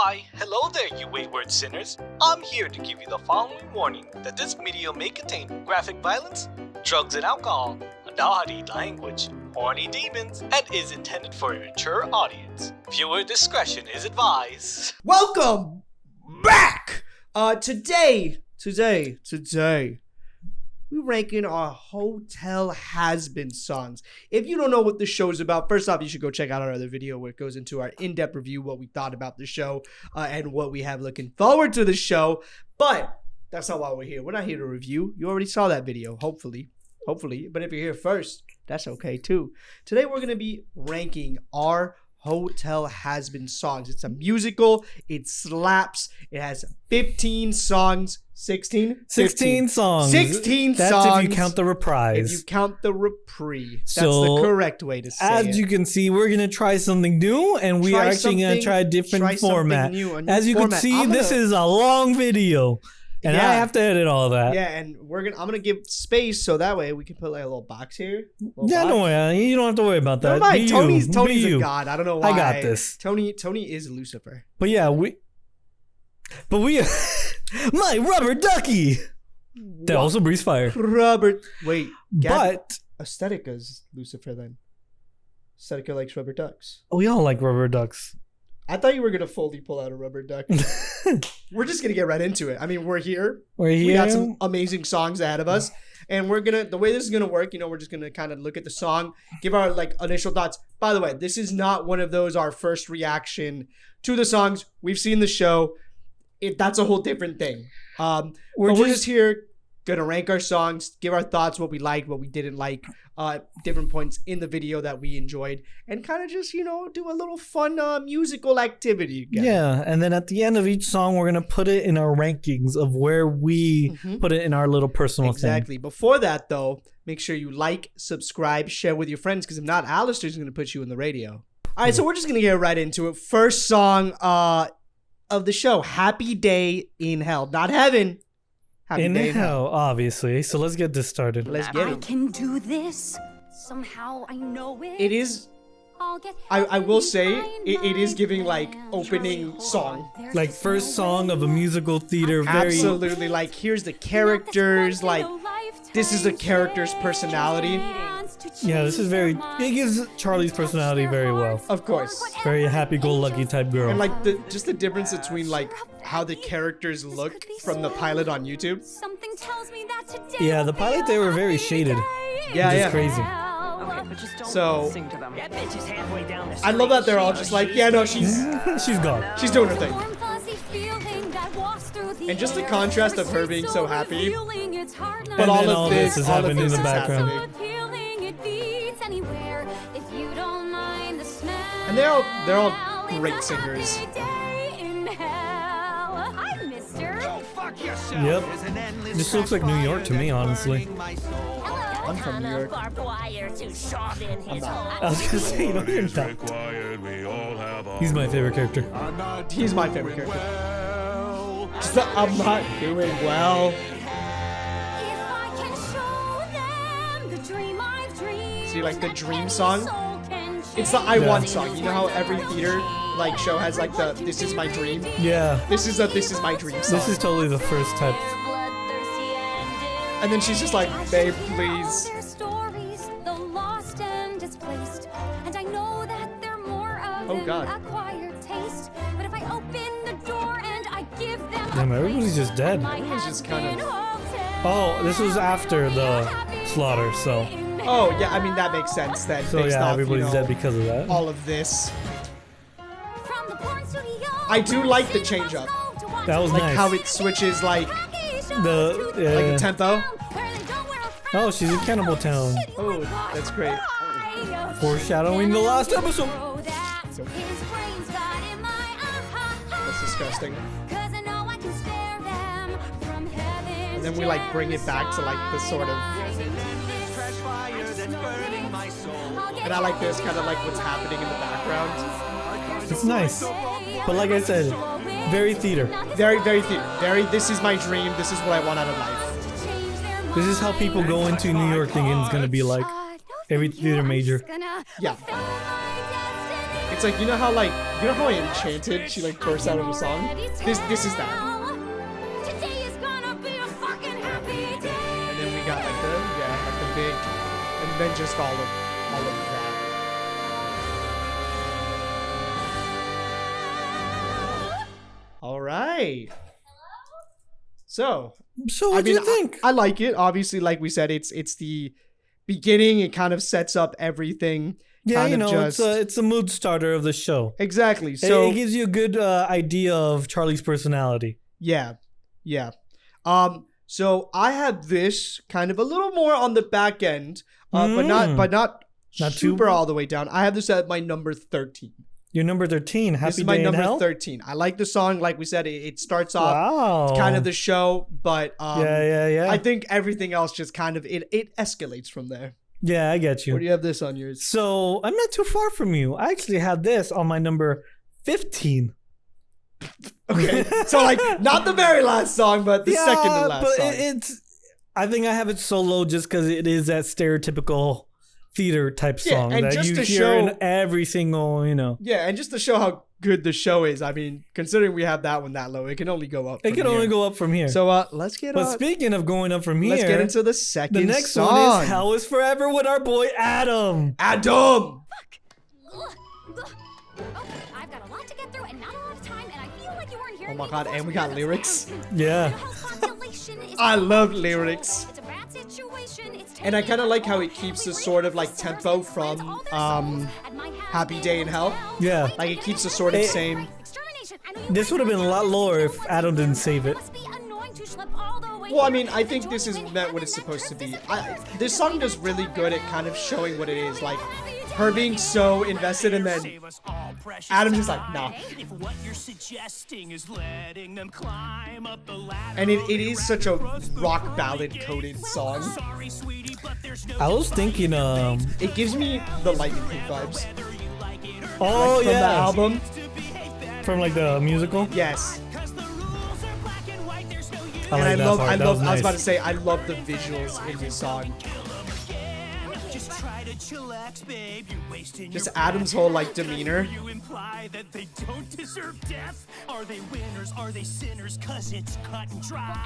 Why, hello there, you wayward sinners. I'm here to give you the following warning that this video may contain graphic violence, drugs and alcohol, a naughty language, horny demons, and is intended for a mature audience. Viewer discretion is advised. Welcome back! Today, we're ranking our Hotel Hazbin songs. If you don't know what the show is about, first off, you should go check out our other video where it goes into our in-depth review, what we thought about the show, and what we have looking forward to the show. But that's not why we're here. We're not here to review. You already saw that video, hopefully. But if you're here first, that's okay too. Today we're going to be ranking our Hotel Hazbin songs. It's a musical. It slaps. It has 15 songs. 16? 16 songs. 16 That's songs. if you count the reprise. If you count the reprise. That's So, the correct way to say it. As you can see, we're going to try something new, and we are actually going to try a different format. New As you can see, this is a long video, and I have to edit all that. Yeah, and I'm gonna give space so that way we can put like a little box here. Don't worry. You don't have to worry about that. Never mind. Tony's you. a god. I don't know why. I got this. Tony is Lucifer. But yeah, we my rubber ducky. That also breathes fire. Wait. But Aesthetica's Lucifer then. Aesthetica likes rubber ducks. we all like rubber ducks. I thought you were gonna fully pull out a rubber duck. We're just gonna get right into it. I mean, we're here. We got some amazing songs ahead of us, and the way this is gonna work, we're just gonna kind of look at the song, give our initial thoughts. By the way, this is not one of those our first reaction to the songs. We've seen the show. That's a whole different thing. We're just here gonna rank our songs, give our thoughts, what we liked, what we didn't like, different points in the video that we enjoyed, and kind of just do a little fun musical activity again. Yeah, and then at the end of each song, we're gonna put it in our rankings of where we put it in our little personal thing. Exactly. Before that, though, make sure you like, subscribe, share with your friends, because if not, Alistair's gonna put you in the radio. All right, so we're just gonna get right into it. First song of the show, "Happy Day in Hell," not heaven. Happy In Day hell, obviously. So let's get this started. Let's get I it. can do this. Somehow I know it. It is. I will say it is giving opening song. Like first song of a musical theater. Very Absolutely. Here's the characters. This is a character's personality. Yeah, this is very. It gives Charlie's personality very well. Of course. Very happy-go-lucky type girl. And just the difference between how the characters look from the pilot on YouTube. Something tells me that today Yeah, the pilot they were very shaded. Yeah. Crazy. So I love that they're all just She's gone. she's doing her thing. And just the contrast of her being so happy, but And all then of this is happening in the background. And they're all great singers. Yep. This looks like New York to me, honestly. I'm from New York. I was gonna say, no, you're not. He's my favorite character. He's my favorite character. Just I'm not doing well. See, the dream song? It's the I Want song. You know how every theater show has the This Is My Dream? Yeah. This is My Dream song. This is totally the first type. And then she's just like, babe, please. Oh God. Damn, everybody's just dead. Everyone's just kind of. Oh, this was after the slaughter, so. Oh yeah, I mean that makes sense. That So based yeah, off, everybody's dead because of that. all of this. I do like the change up, That was nice. how it switches the tempo. Oh, she's in Cannibal Town. Oh, that's great. Foreshadowing the last episode. That's disgusting. And then we bring it back to the sort of. And I like this kind of what's happening in the background. It's nice, but like I said, very theater. Very, very theater. Very. This is my dream. This is what I want out of life. This is how people go into New York thinking it's gonna be like every theater major. Yeah. It's like you know how Enchanted she like bursts out of a song. This is that. Today is gonna be a fucking happy day. And then we got like the big, and then just all of that. All right. So what do you think? I like it. Obviously, like we said, it's the beginning. It kind of sets up everything. Yeah, it's a mood starter of the show. Exactly. So it gives you a good idea of Charlie's personality. Yeah. So I have this kind of a little more on the back end, but not super all the way down. I have this at my number 13. Your number 13, Happy This is Day my number in Hell? 13. I like the song. Like we said, it starts off. It's kind of the show, but yeah. I think everything else just kind of it escalates from there. Yeah, I get you. Where do you have this on yours? So I'm not too far from you. I actually have this on my number 15. Okay, so like not the very last song, but the second to last but song. I think I have it so low just because it is that stereotypical theater type song and that just you to hear show, in every single, Yeah, and just to show how good the show is, I mean, considering we have that one that low, it can only go up. It can only go up from here. So let's get. But speaking of going up from here, let's get into the second. The next song. one is "Hell Is Forever" with our boy Adam. Adam. I've got a lot to get through and not a lot of time, and I feel like you weren't here. Oh my god, and we got lyrics. Yeah. I love lyrics. And I kind of like how it keeps the sort of like tempo from Happy Day in Hell. Yeah. Like it keeps the sort of same. This would have been a lot lower if Adam didn't save it. Well, I mean, I think this is meant what it's supposed to be. This song does really good at kind of showing what it is. Like her being so invested, and then Adam's just like, nah. And it is such a rock ballad coded song. I was thinking, it gives me the Lightning Quick vibes. Oh, like, from the album. From like the musical? Yes. I was about to say, I love the visuals in this song. Just Adam's whole like demeanor. You imply that they don't deserve death? Are they winners? Are they sinners? 'Cause it's cut and dry.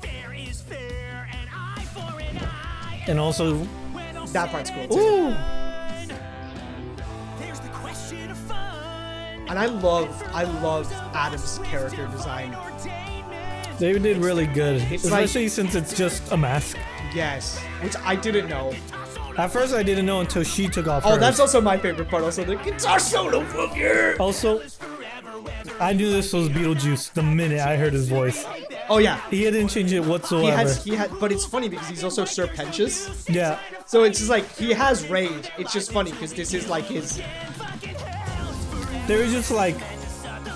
Fair is fair, an eye for an eye. And also, that part's cool too. Ooh. There's the question of fun. And I love Adam's character design. They did really good, It's especially like, since it's just a mask. Yes, which I didn't know. At first, I didn't know until she took off. Oh, that's also my favorite part. Also, the guitar solo from here. Also, I knew this was Beetlejuice the minute I heard his voice. Oh yeah, he didn't change it whatsoever. But it's funny because he's also Serpentious. Yeah. So it's just like he has rage. It's just funny because this is like his. They were just like,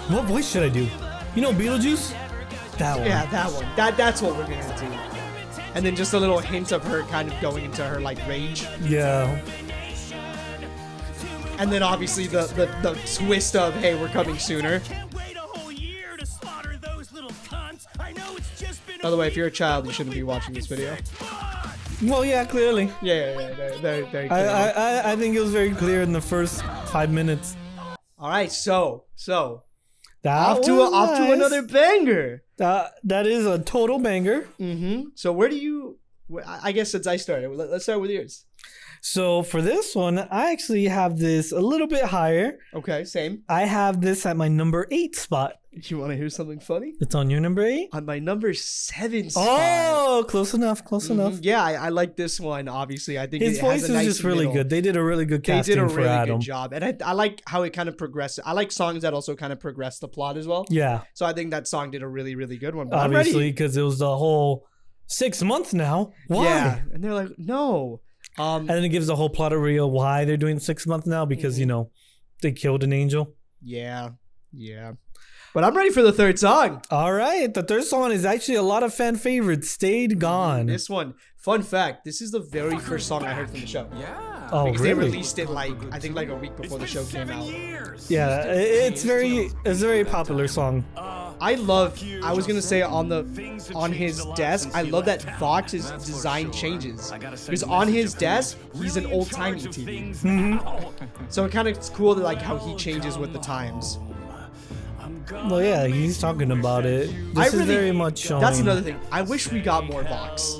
what voice should I do? You know, Beetlejuice. That one. Yeah, that one. That's what we're gonna do. And then just a little hint of her kind of going into her like rage. Yeah. And then obviously the twist of, hey, we're coming sooner. By the way, if you're a child, you shouldn't be watching this video. Well, yeah, clearly. Yeah, very clearly. I think it was very clear in the first 5 minutes. All right, so that off to another banger. That is a total banger. Mm-hmm. So where do you? I guess since I started, let's start with yours. So for this one, I actually have this a little bit higher. Okay, same. I have this at my number 8 spot. You want to hear something funny? It's on your number 8? On my number 7 spot. Oh, close enough. Yeah, I like this one. Obviously, I think his voice is just really good. They did a really good casting for Adam. They did a really good job, and I like how it kind of progressed. I like songs that also kind of progress the plot as well. Yeah. So I think that song did a really, really good one. But obviously, because it was the whole 6 months now. Why? Yeah, and they're like, no. And then it gives the whole plot of real why they're doing 6 months now because they killed an angel. Yeah. But I'm ready for the third song. All right, the third song is actually a lot of fan favorites. Stayed Gone. This one, fun fact, this is the very first song I heard from the show. Yeah. Oh, because really? they released it I think a week before the show came out. Yeah, it's very popular song. I was gonna say on his desk, I love that Vox's design changes. Because on his desk, he's an old-timey TV. So it kind of it's cool that like how he changes with the times. Well, yeah, he's talking about it. This is very much showing. That's another thing. I wish we got more Vox.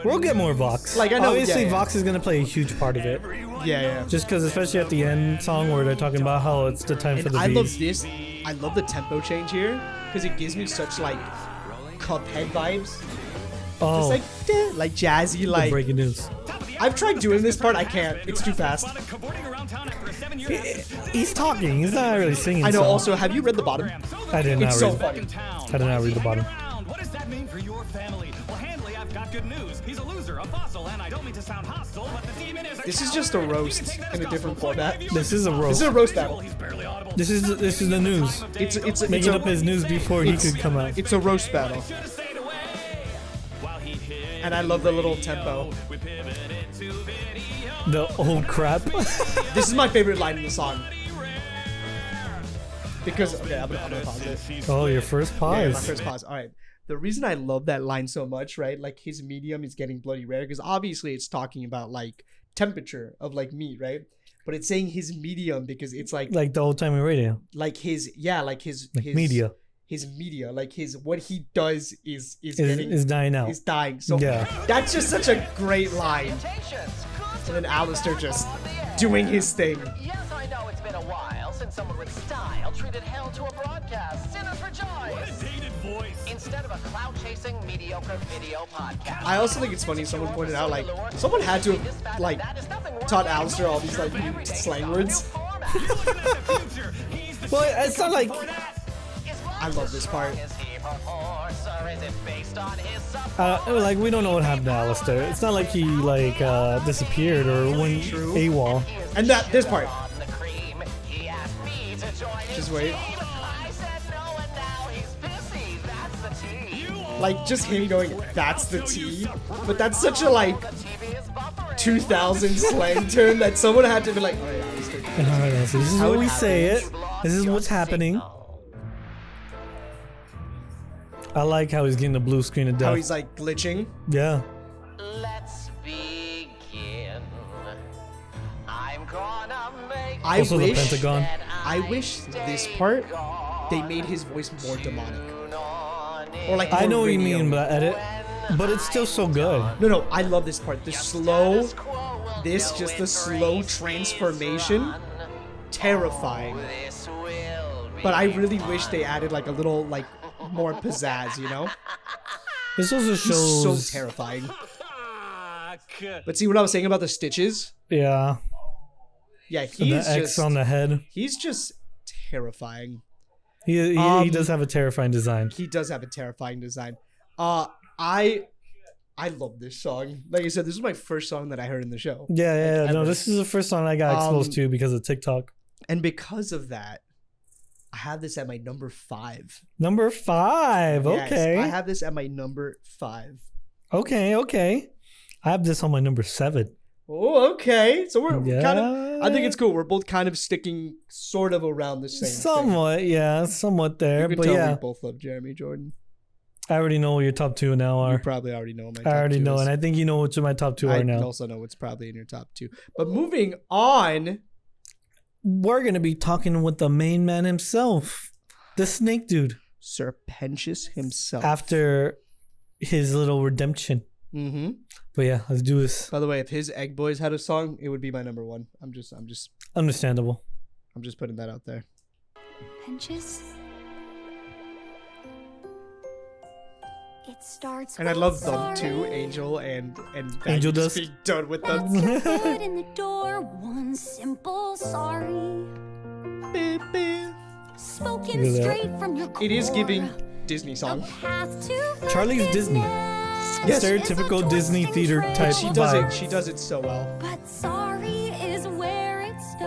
We'll get more Vox. Like I know, obviously, Vox is gonna play a huge part of it. Yeah. Just because, especially at the end song where they're talking about how it's the time for the bees. love this. I love the tempo change here because it gives me such like Cuphead vibes. Oh, Just like jazzy, like breaking news. I've tried doing this part. I can't. It's too fast. He's talking. He's not really singing. I know. So. Also, have you read the bottom? I did not It's read. so funny. I did not read the bottom. What does that mean for your family? Well, Handley, I've got good news. He's a loser, a fossil, and I don't mean to sound hostile, but the demon is a This is just a roast in a different format. This is a roast. This is a roast battle. This is the news. It's Making up his news before he could come out. It's a roast battle. And I love the little tempo. The old crap. This is my favorite line in the song. Because okay, I'm gonna pause it. Oh, your first Yeah, pause. my first pause. All right. The reason I love that line so much, right? Like his medium is getting bloody rare because obviously it's talking about like temperature of like meat, right? But it's saying his medium because it's like the old timey radio. like his Media. His media, like his what he does is dying out. Is dying. So Yeah. that's just such a great line. And then Alistair just doing his thing. Yes, I know it's been a while since someone with style treated hell to a broadcast. Sinners rejoice. Dated voice. Instead of a cloud-chasing, mediocre video podcast. I also think it's funny someone pointed out like someone had to have like taught Alistair all these like new slang words. Well, it's not like I love this part. like we don't know what happened to Alistair. It's not like he like disappeared or went AWOL. And this part. Just wait. Like just him going, that's the T. But that's such a like 2000 slang term that someone had to be like, oh yeah, Alistair. So this is how we say it. This is what's happening. I like how he's getting the blue screen of death. How he's like glitching. Yeah. Let's begin. I'm gonna make Also the Pentagon. I wish this part they made his voice more demonic. Or like I more know what you radio. mean by edit, but it's still so good. No, I love this part. The slow transformation, terrifying. But I really wish they added like a little like more pizzazz, you know? This also He's shows so terrifying. But see what I was saying about the stitches? Yeah. Yeah, The X on the head. He's just terrifying. He does have a terrifying design. He does have a terrifying design. I love this song. Like I said, this is my first song that I heard in the show. Yeah. No, ever. this is the first song I got exposed to because of TikTok. And because of that, I have this at my number 5. Number 5. Yes, Okay. I have this at my number 5. Okay. I have this on my number 7. Oh, okay. So we're kind of. I think Yeah. it's cool. We're both kind of sticking sort of around the same. Somewhat, yeah, somewhat thing. there, You can but tell yeah, we both love Jeremy Jordan. I already know what your top 2 now You are. probably already know what my I top already 2 know, is. and I think you know what my top 2 I are now. also know what's probably in your top 2. But moving on, We're gonna be talking with the main man himself, the Snake Dude, Serpentious himself. after his little redemption. Mm-hmm. But yeah, let's do this. By the way, if his Egg Boys had a song, it would be my number 1. I'm just Understandable. putting that out there. Pinches. It starts. And I love them too, Angel and Angel Maggie just does. being done with them. That's your foot in the door. One simple sorry. Beep, beep. Spoken Look at that. straight from your core. It is giving Disney A song. path to Charlie's Disney. Yes. Stereotypical Disney theater type She does vibe. it. She does it so well. But sorry is where it starts.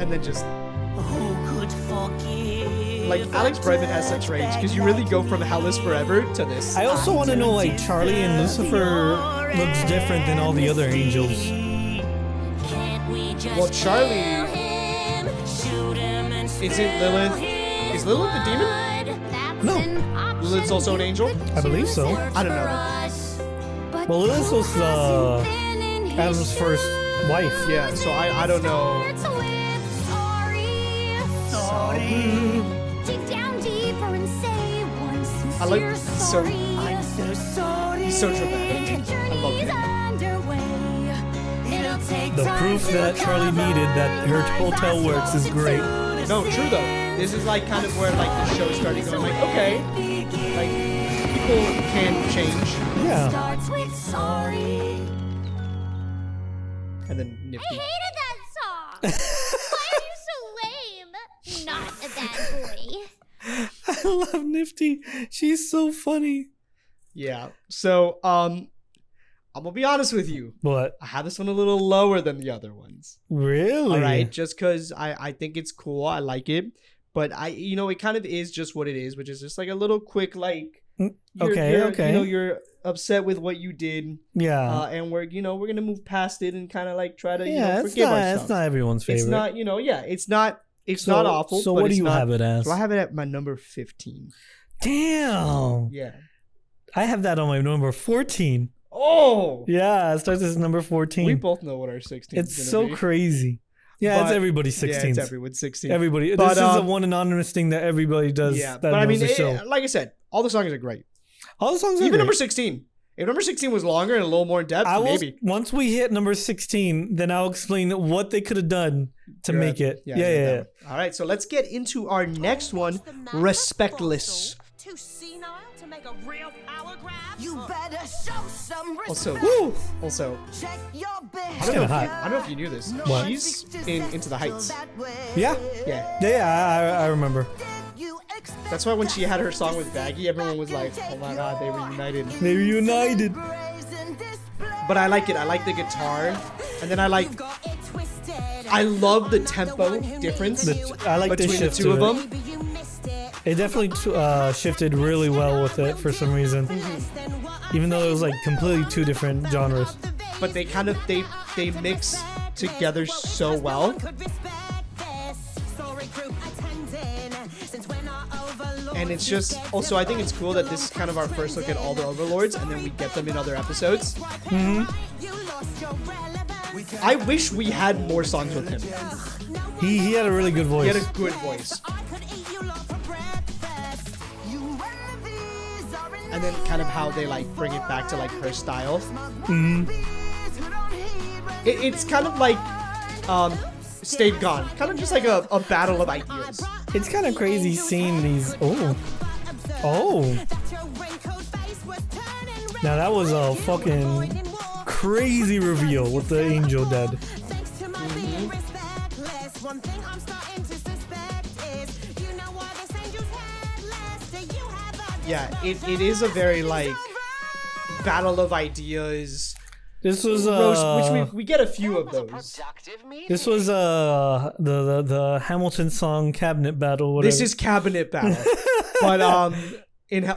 And then just Who could forgive? like Alex Brightman has such range because you really go from Hell is Forever to this. I also want to know, like, Charlie and Lucifer looks different than all the other angels. Well, Charlie, Is it Lilith? Is Lilith the demon? No. Lilith's also an angel? I believe so. I don't know that. Well, Lilith was Adam's first wife. Yeah, so I don't know. Dig down deeper and say one I like sincere so sorry. he's so dramatic. I love him. The proof that Charlie needed that her hotel works is great. No, true though. This is like kind of where like the show started going like, okay, like people can change. Yeah. Starts with sorry. And then I Nifty. hated that song. Why are you so lame? Not a bad boy. I love Nifty. She's so funny. Yeah. So I'm gonna be honest with you. What? I have this one a little lower than the other ones. Really? All right, just because I think it's cool, I like it, but it kind of is just what it is, which is just like a little quick like. Okay. You're upset with what you did. Yeah. And we're gonna move past it and kind of like try to it's forgive ourselves. It's not everyone's favorite. It's not it's not awful. So but what do it's you not, have it as? So I have it at my number 15. Damn. Yeah. I have that on my number 14. Oh. Yeah, it starts as number 14. We both know what our 16 is. It's so crazy. Yeah, it's everybody's 16. Yeah, it's everyone's 16. Everybody. But, this is the one anonymous thing that everybody does. Yeah, that but I mean, knows the show. like I said, all the songs are great. All the songs are Even great. number 16. If number 16 was longer and a little more in depth, maybe. Once we hit number 16, then I'll explain what they could have done to make it. Yeah. All right, so let's get into our next one, Respectless. Too senile to make a real power grab? You better show some respect. Also, check your I don't know if you knew this. What? She's in Into the Heights. Yeah. I remember. That's why when she had her song with Baggy, everyone was like, oh my god, they were united. They were united. But I like it. I like the guitar. And then I love the tempo difference I like between the the two of them. It definitely shifted really well with it for some reason. Even though it was like completely two different genres. But they kind of, they mix together so well. And it's just, also I think it's cool that this is kind of our first look at all the Overlords and then we get them in other episodes. Mm-hmm. I wish we had more songs with him. He had a really good voice. He had a good voice. And then kind of how they like bring it back to like her style. Mm-hmm. It's kind of like Stayed Gone. Kind of just like a battle of ideas. It's kind of crazy seeing these. Oh. Now that was a fucking crazy reveal with the angel dead. Mm-hmm. Yeah, it is a very like battle of ideas. This was which we get a few of those. This was the Hamilton song cabinet battle. Whatever. This is cabinet battle, but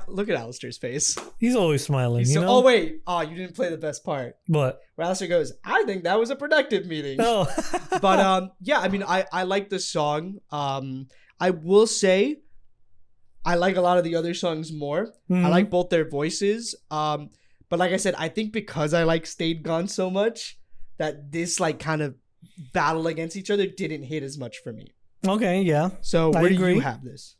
look at Alistair's face. He's always smiling. You know? Oh wait, you didn't play the best part. What? Where Alistair goes, I think that was a productive meeting. No. But yeah, I mean, I like the song. I will say, I like a lot of the other songs more. Mm-hmm. I like both their voices. But like I said, I think because I like Stayed Gone so much, that this like kind of battle against each other didn't hit as much for me. Okay, yeah. So where do you have this?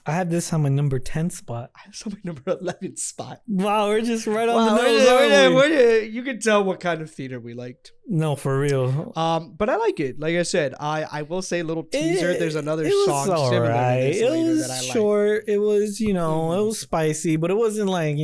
I have this on my number 10 spot. I have this on my number 11 spot. Wow, we're just right on the nose. You can tell what kind of theater we liked. No, for real. But I like it. Like I said, I will say little teaser. There's another song similar to this later that I like. Short. It was, it was spicy, but it wasn't like,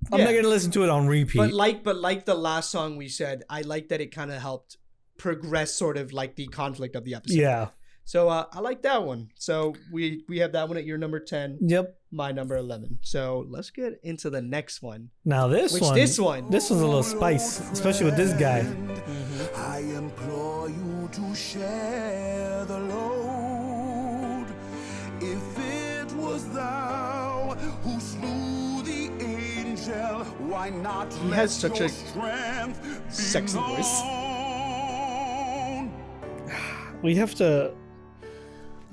I'm not gonna listen to it on repeat. But like the last song we said, I like that it kind of helped progress sort of like the conflict of the episode. Yeah. So I like that one. So we have that one at your number 10. Yep. My number 11. So let's get into the next one. Now this one's a little spice, especially with this guy. Mm-hmm. I implore you to share the load. If it was thou who slew the angel, why not? He has such a sexy voice. We have to.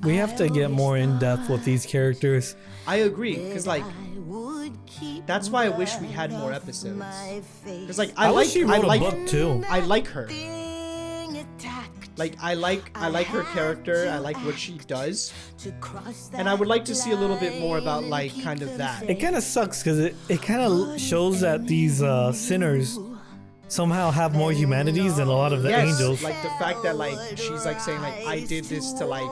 We have to get more in depth with these characters. I agree, because like that's why I wish we had more episodes. Because like I wish she wrote a book too. I like her. Like I like her character. I like what she does, and I would like to see a little bit more about like kind of that. It kind of sucks because it kind of shows that these sinners somehow have more humanities than a lot of the angels. Like the fact that like she's like saying like I did this to like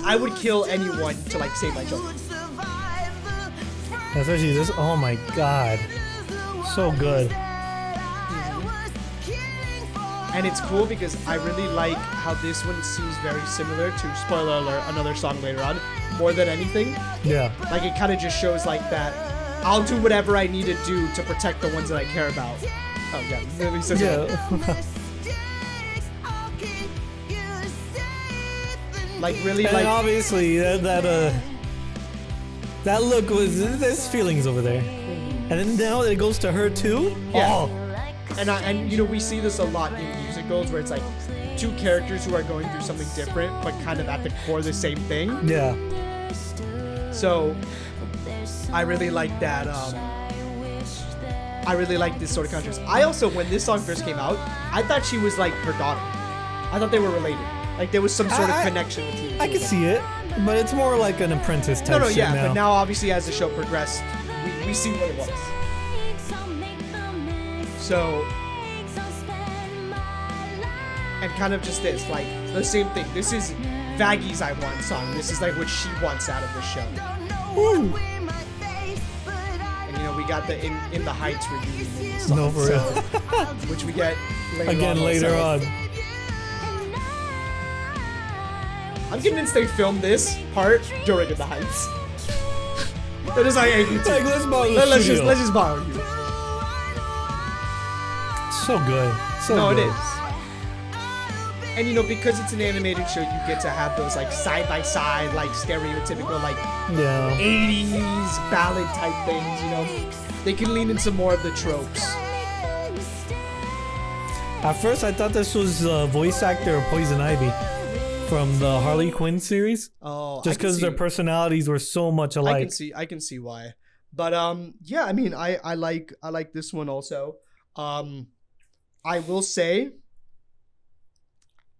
I would kill anyone to like save my children. Especially this. Oh my god, so good. And it's cool because I really like how this one seems very similar to, spoiler alert, another song later on, more than anything. Yeah. Like it kind of just shows like that I'll do whatever I need to do to protect the ones that I care about. Oh yeah, literally says like really and like obviously that look was there's feelings over there. And then now it goes to her too? Yeah. Oh. And you know, we see this a lot in musicals where it's like two characters who are going through something different but kind of at the core the same thing. Yeah. So I really like that. I really like this sort of contrast. I also, when this song first came out, I thought she was like her daughter. I thought they were related. Like there was some sort of connection between them. I could see it, but it's more like an apprentice type shit now. But now obviously as the show progressed, we see what it was. So, and kind of just this, like the same thing. This is Vaggy's I Want song. This is like what she wants out of the show. Woo. And you know, we got the In the Heights reunion song, No, for real. which we get later on. I'm convinced they filmed this part during In the Heights. They're just like, hey, you two, Like, let's borrow the let's studio. just borrow you. So good. So No, good. it is. And you know, because it's an animated show, you get to have those like side by side, like stereotypical, like 80s ballad type things. You know, they can lean into more of the tropes. At first, I thought this was voice actor of Poison Ivy from the Harley Quinn series. Oh, just because their personalities were so much alike. I can see why. But yeah, I mean, I like this one also. I will say,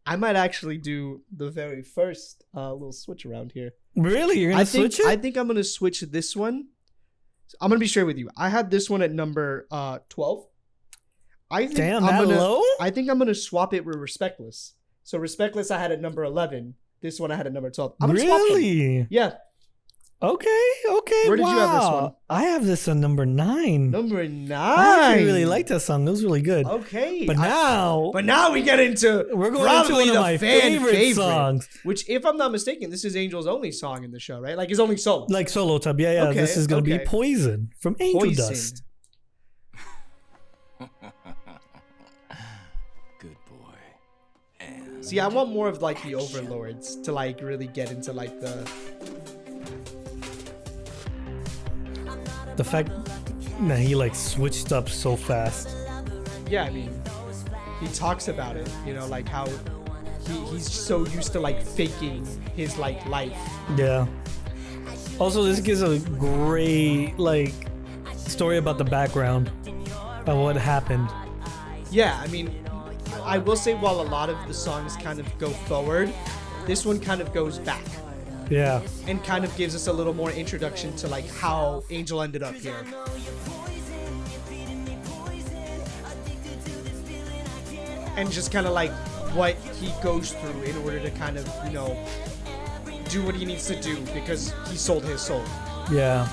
I might actually do the very first little switch around here. Really? You're gonna switch it? I think I'm gonna switch this one. I'm gonna be straight with you. I had this one at number 12. Damn, that low? I think I'm gonna swap it with Respectless. So Respectless I had at number 11. This one I had at number 12. I'm gonna swap them. Really? Yeah. Okay. Where did you have this one? I have this on number 9. Number 9. I actually really liked that song. It was really good. Okay. But now we get into we're going into one of my favorite songs. Which, if I'm not mistaken, this is Angel's only song in the show, right? Like his only solo. Like solo type. Yeah. Okay, This is gonna be Poison from Angel Poison. Dust. Good boy. And See, I want more of like the overlords to like really get into like the fact that he like switched up so fast. Yeah, I mean, he talks about it, you know, like how he's so used to like faking his like life. Yeah. Also, this gives a great like story about the background of what happened. Yeah, I mean, I will say while a lot of the songs kind of go forward, this one kind of goes back. Yeah. And kind of gives us a little more introduction to like how Angel ended up here. And just kind of like what he goes through in order to kind of, you know, do what he needs to do because he sold his soul. Yeah.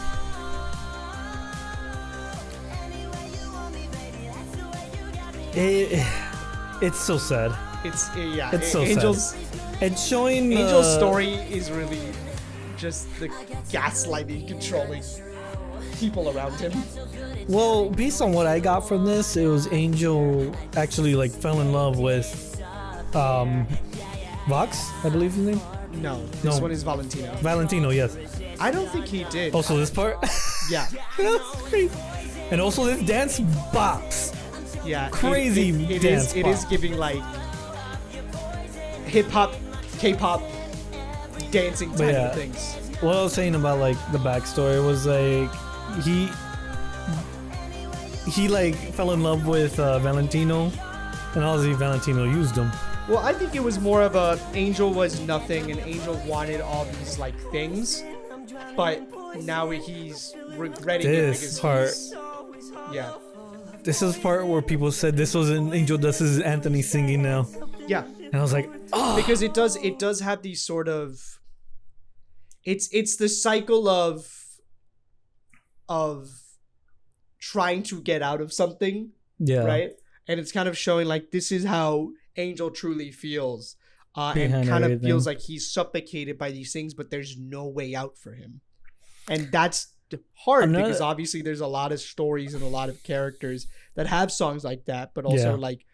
It's so sad. It's so Angel's sad. And showing Angel's story is really just the gaslighting, controlling people around him. Well, based on what I got from this, it was Angel actually like fell in love with Vox, I believe his name. No, this one is Valentino. Valentino, yes. I don't think he did. Also this part? Yeah. That's crazy. And also this dance box. Yeah. Crazy dance It is giving like hip hop, K-pop dancing But tiny yeah. things. What I was saying about like the backstory was like he like fell in love with Valentino, and obviously Valentino used him. Well, I think it was more of a Angel was nothing, and Angel wanted all these like things, but now he's regretting This it because part. yeah, This is the part where people said this wasn't Angel Dust, this is Anthony singing now. yeah, And I was like, oh. because it does have these sort of it's the cycle of trying to get out of something, Yeah. right? And it's kind of showing like this is how Angel truly feels, and Behind kind of everything. feels like he's suffocated by these things, but there's no way out for him, and that's hard because obviously there's a lot of stories and a lot of characters that have songs like that, but also like,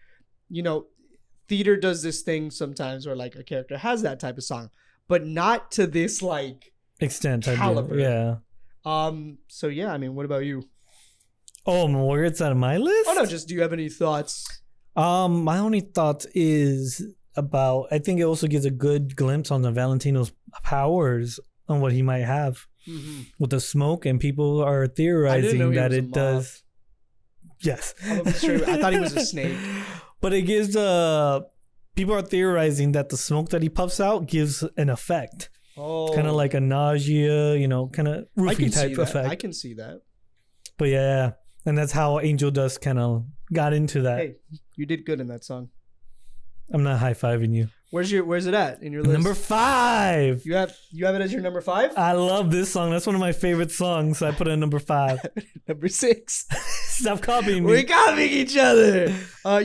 you know, theater does this thing sometimes where like a character has that type of song, but not to this like Extent, caliber. yeah. So yeah, I mean, what about you? Oh, more it's out of my list? Oh no, just do you have any thoughts? My only thought is about, I think it also gives a good glimpse on the Valentino's powers on what he might have with the smoke, and people are theorizing that it does. Yes. I thought he was a snake. But it gives people are theorizing that the smoke that he puffs out gives an effect. Oh, Kind of like a nausea, you know, kind of I can roofy type see that. effect. I can see that. But yeah, and that's how Angel Dust kind of got into that. Hey, you did good in that song. I'm not high-fiving you. Where's it at in your list? Number 5. You have it as your number 5? I love this song. That's one of my favorite songs. So I put it at number 5. Number 6. Stop copying me. We're copying each other. I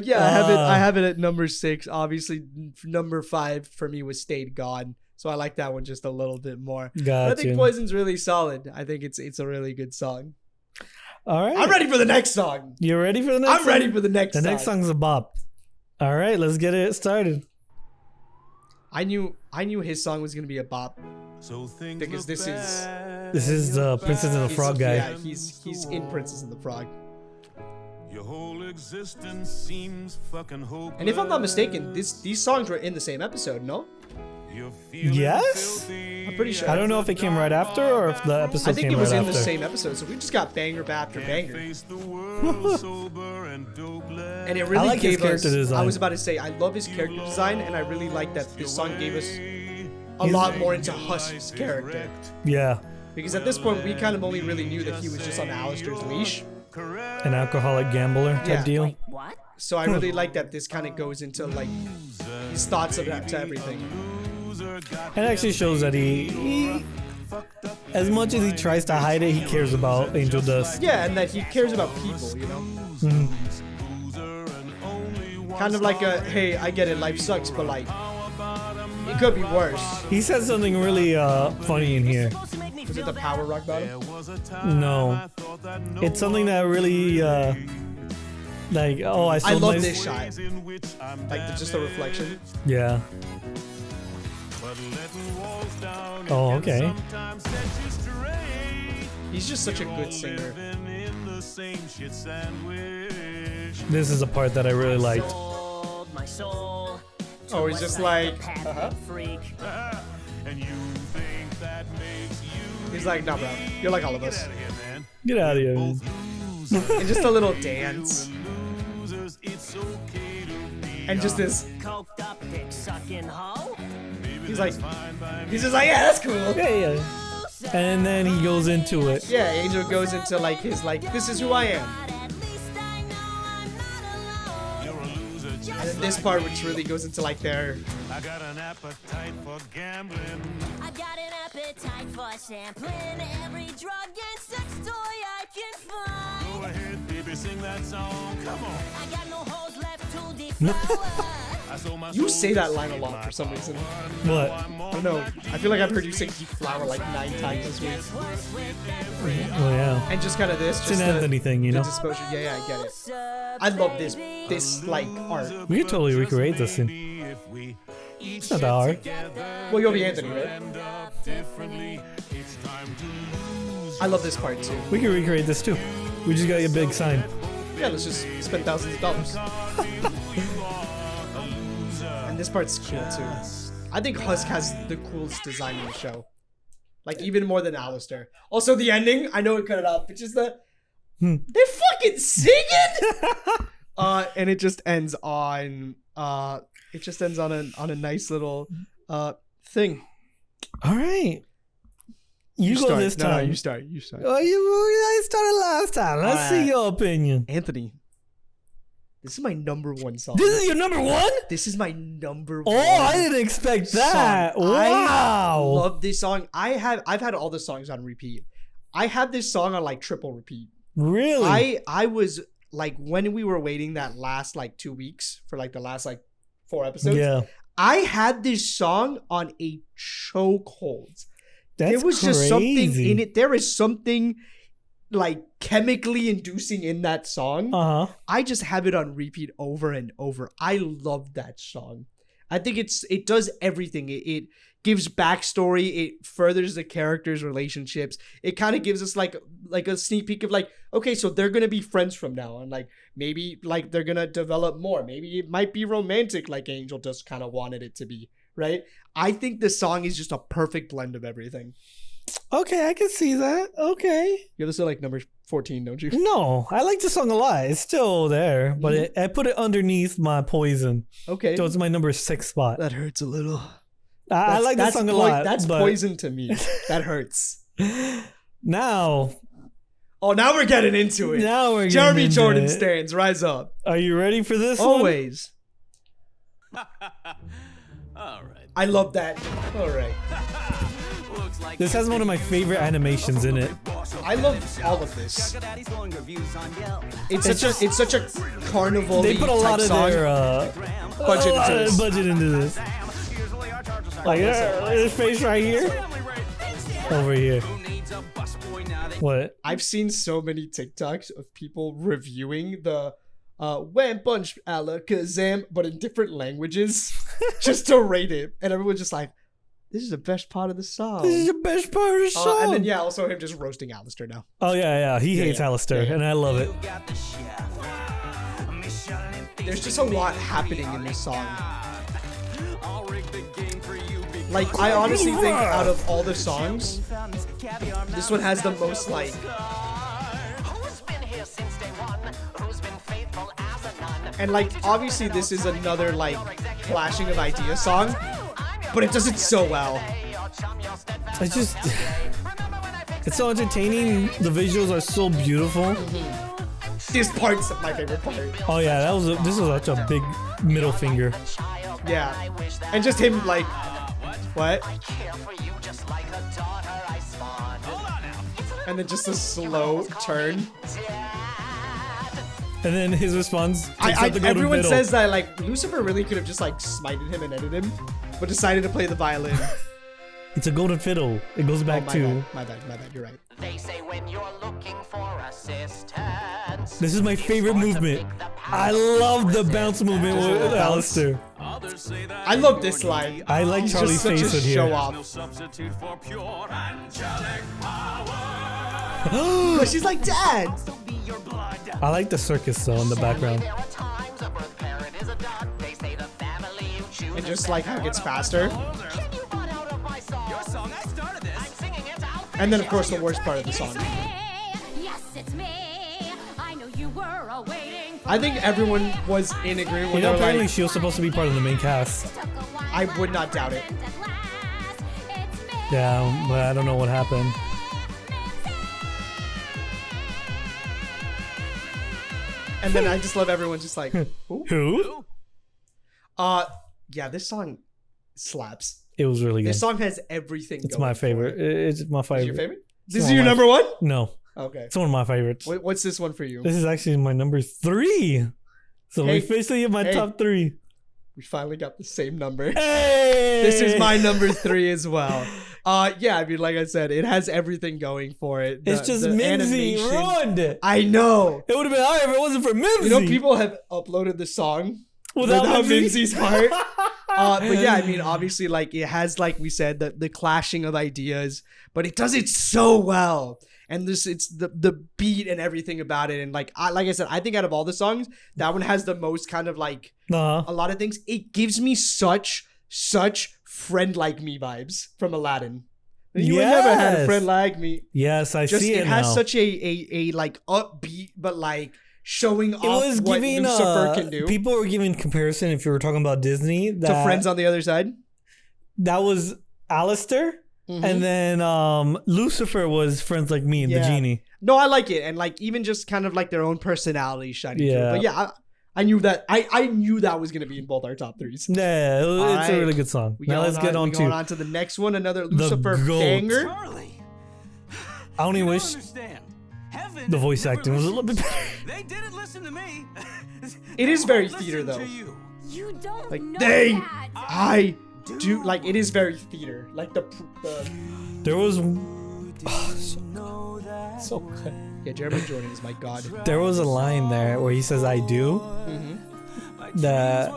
have it at number 6. Obviously, number 5 for me was Stayed Gone. So I like that one just a little bit more. But I think Poison's really solid. I think it's a really good song. All right. I'm ready for the next song. You ready for the next I'm song? ready for the next song. The next song's a bop. All right, let's get it started. I knew his song was gonna be a bop because this is the Princess and the Frog guy. Yeah, he's in Princess and the Frog. Your whole existence seems fucking hopeless. And if I'm not mistaken, these songs were in the same episode, no? Yes? I'm pretty sure. I don't know if it came right after or if the episode I think came it was right in after. the same episode, so we just got banger after banger. And it really I like his gave us. character design. I was about to say, I love his character design, and I really like that this song gave us a lot more into Hush's character. Yeah. Because at this point, we kind of only really knew that he was just on Alistair's leash. An alcoholic gambler type Yeah. deal. What? So I really like that this kind of goes into like his thoughts about to everything. It actually shows that he, as much as he tries to hide it, he cares about Angel Dust. Yeah, and that he cares about people, you know? Kind of like a, hey, I get it, life sucks, but like, it could be worse. He said something really funny in here. Was it the power rock bottom? No. It's something that really, like, oh, I I sold love my... this shot. Like, just the reflection. Yeah. Oh, okay. He's just such a good singer. This is a part that I really liked. My soul. Oh, he's just like, Freak. He's like, nah, bro, you're like all of us. Get out of here, man. And just a little dance. And just this, Coked up dick sucking hoe. he's just like, yeah, that's cool. Yeah, yeah. And then he goes into it. Yeah, Angel goes into like his, like, this is who I am. And then this part, which really goes into like their, I got an appetite for gambling. I've got an appetite for sampling every drug and sex toy I can find. Go ahead, baby, sing that song. Come on. I got no holes left to deflower. I sold my you soul say to that line a save lot my for some reason. What? I don't know. I feel like I've heard you say deflower like 9 times this week. Well, yeah. And just kind of this, It's just an Anthony thing, you the know? disposure. Yeah, I get it. I love this like art. We could totally recreate this scene. It's not that hard. Well, you'll be Anthony, right? I love this part too. We can recreate this too. We just got a big sign. Yeah, let's just spend thousands of dollars. And this part's cool too. I think Husk has the coolest design in the show. Like, even more than Alistair. Also, the ending, I know it cut it off, but just they're fucking singing! And it just ends on, a nice little, thing. All right. You go start. this time. No, you start. Oh, I started last time. Let's see your opinion. Anthony, this is my number one song. This is your number one? This is my number one. Oh, I didn't expect that. Song. Wow. I love this song. I've had all the songs on repeat. I have this song on like triple repeat. Really? I was like, when we were waiting that last like 2 weeks for like the last like 4 episodes. Yeah. I had this song on a chokehold. That's there was just something crazy. in it. There is something like chemically inducing in that song. I just have it on repeat over and over. I love that song. I think it does everything. It gives backstory. It furthers the characters' relationships. It kind of gives us like a sneak peek of like, okay, so they're gonna be friends from now on. Like maybe like they're gonna develop more. Maybe it might be romantic, like Angel just kind of wanted it to be. Right? I think this song is just a perfect blend of everything. Okay, I can see that. Okay. You listen to like number 14, don't you? No, I like the song a lot. It's still there, but I put it underneath my Poison. Okay. So it's my number 6 spot. That hurts a little. I like the song a lot. That's but... Poison to me. That hurts. Now. Oh, now we're getting into it. Now we're getting Jeremy into Jordan it. stands. Rise up. Are you ready for this Always. All right. I love that. All right. This has one of my favorite animations in it. I love all of this. It's such a carnival. They put a lot of their budget into this. Like this face right here, over here. What? I've seen so many TikToks of people reviewing the Wham Bunch Alakazam, but in different languages, just to rate it, and everyone's just like, "This is the best part of the song. This is the best part of the song." And then yeah, also him just roasting Alistair now. Oh yeah, he hates Alistair, and I love it. There's just a lot happening in this song. Like, I honestly think out of all the songs, this one has the most like. And like, obviously this is another like clashing of ideas song, but it does it so well. It's so entertaining. The visuals are so beautiful. This part's my favorite part. Oh yeah, this was such a big middle finger. Yeah, and just him like, what? And then just a slow turn. And then his response. Everyone says that like Lucifer really could have just like smited him and ended him, but decided to play the violin. It's a golden fiddle. It goes back to. My bad. You're right. They say when you're looking for assistance. This is my favorite movement. I love the bounce movement with Alistair. I love this line. I like He's Charlie's just face such a with here. show off. No substitute for pure angelic power. But she's like, Dad. I like the circus though in the background. And just like how it gets faster. And then of course the worst part of the song. I think everyone was in agreement with her. Apparently Like, she was supposed to be part of the main cast. I would not doubt it. Yeah, but I don't know what happened. And then I just love everyone just like, Who? Yeah, this song slaps. It was really good. This song has everything. It's going my for favorite. It's my favorite. Is your favorite? This is your number one? No. Okay. It's one of my favorites. What's this one for you? This is actually my number 3. So we officially hit my top 3. We finally got the same number. Hey! This is my number 3 as well. Yeah, I mean, like I said, it has everything going for it. It's just Mimsy ruined it. I know. It would have been alright if it wasn't for Mimsy. You know, people have uploaded the song without Mimsy's part. But yeah, I mean, obviously, like it has, like we said, the clashing of ideas, but it does it so well. And it's the beat and everything about it. And like I said, I think out of all the songs, that one has the most kind of like a lot of things. It gives me such Friend Like Me vibes from Aladdin. You would never had a friend like me. Yes, I see it It has now. such a like upbeat, but like showing off what Lucifer can do. People were giving comparison if you were talking about Disney To Friends on the Other Side. That was Alistair, and then Lucifer was Friends Like Me and the genie. No, I like it, and like even just kind of like their own personality shining through. Yeah. But yeah, I knew that. I knew that was gonna be in both our top threes. Yeah, it's a really good song. Now let's get on to the next one. Another Lucifer banger. Charlie, I only wish the voice acting was a little bit better. They didn't listen to me. It is very theater though. You don't Like know they, that. I do like it is very theater. Like the There was so good. yeah, Jeremy Jordan is my god. There was a line there where he says "I do." That